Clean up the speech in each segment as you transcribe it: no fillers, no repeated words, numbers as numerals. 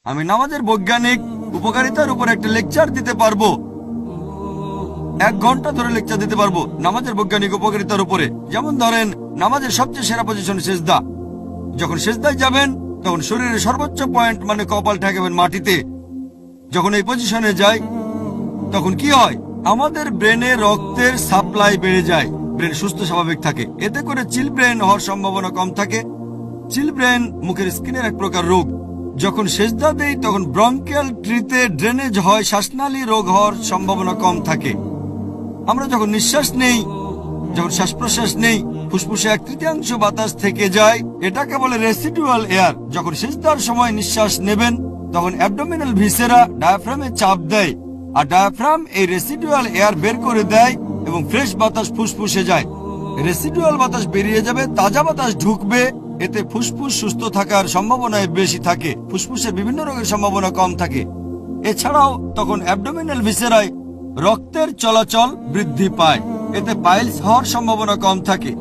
আমি নামাজের বৈজ্ঞানিক উপকারিতার উপর একটা লেকচার দিতে পারবো। 1 ঘন্টা ধরে লেকচার দিতে পারবো নামাজের বৈজ্ঞানিক উপকারিতার উপরে। যেমন ধরেন, নামাজের সবচেয়ে সেরা পজিশন সিজদা। যখন সিজদায় যাবেন তখন শরীরের সর্বোচ্চ পয়েন্ট মানে কপাল ঠেকাবেন মাটিতে। যখন এই পজিশনে যায় তখন কি হয়, আমাদের ব্রেনে রক্তের সাপ্লাই বেড়ে যায়, ব্রেন সুস্থ স্বাভাবিক থাকে। এতে করে চিল ব্রেন হওয়ার সম্ভাবনা কম থাকে। চিল ব্রেন মুখের স্কিনের এক প্রকার রোগ। যখন সেজদা দেই তখন ব্রঙ্কিয়াল ট্রিতে ড্রেনেজ হয়, শ্বাসনালী রোগ হওয়ার সম্ভাবনা কম থাকে। আমরা যখন নিঃশ্বাস নেই, যখন শ্বাস প্রশ্বাস নেই, ফুসফুসে 1/3 বাতাস থেকে যায়, এটাকে বলে রেসিডুয়াল এয়ার। যখন সিজদার সময় নিঃশ্বাস নেবেন তখন অ্যাবডোমিনাল ভিসেরা ডায়াফ্রামে চাপ দেয়, আর ডায়াফ্রাম এই রেসিডুয়াল এয়ার বের করে দেয় এবং ফ্রেশ বাতাস ফুসফুসে যায়। রেসিডুয়াল বাতাস বেরিয়ে যাবে, তাজা বাতাস ঢুকবে। এতে ফুসফুস সুস্থ থাকার সম্ভাবনা বেশি থাকে, ফুসফুসের বিভিন্ন রোগের সম্ভাবনা কম থাকে। এছাড়াও তখন অ্যাবডোমিনাল ভিসেরায় রক্তের চলাচল বৃদ্ধি পায়, এতে পাইলস হওয়ার সম্ভাবনা কম থাকে।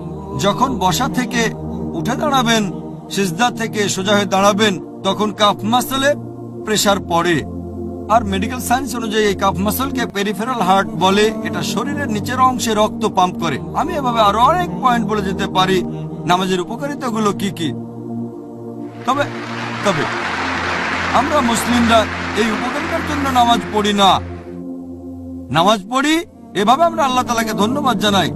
যখন বসা থেকে উঠে দাঁড়াবেন, সিজদা থেকে সোজা হয়ে দাঁড়াবেন, তখন কাফ মাসলে প্রেসার পড়ে। আর মেডিকেল সায়েন্স অনুযায়ী এই কাফ মাসলকে পেরিফেরাল হার্ট বলে। এটা শরীরের নিচের অংশে রক্ত পাম্প করে। আমি এভাবে আরো অনেক পয়েন্ট বলে যেতে পারি নামাজের উপকারিতাগুলো কি কি। তবে তবে আমরা মুসলিমরা এই উপকারিতার জন্য নামাজ পড়ি না। নামাজ পড়ি এভাবে আমরা আল্লাহ তাআলাকে ধন্যবাদ জানাই।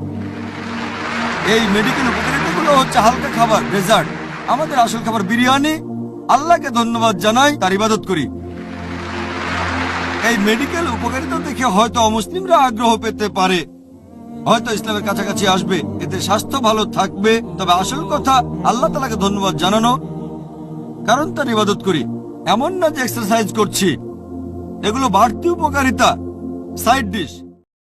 এই মেডিকেল উপকারিতাগুলো হচ্ছে হালকা খাবার, ডেজার্ট। আমাদের আসল খাবার বিরিয়ানি। আল্লাহকে ধন্যবাদ জানাই, তার ইবাদত করি। এই মেডিকেল উপকারিতা দেখে হয়তো অমুসলিমরা আগ্রহ পেতে পারে, হয়তো ইসলামের কাছাকাছি আসবে, এতে স্বাস্থ্য ভালো থাকবে। তবে আসল কথা আল্লাহ তাআলাকে ধন্যবাদ জানানো, কারণ তার ইবাদত করি। এমন না যে এক্সারসাইজ করছি। এগুলো বাড়তি উপকারিতা, সাইড ডিশ।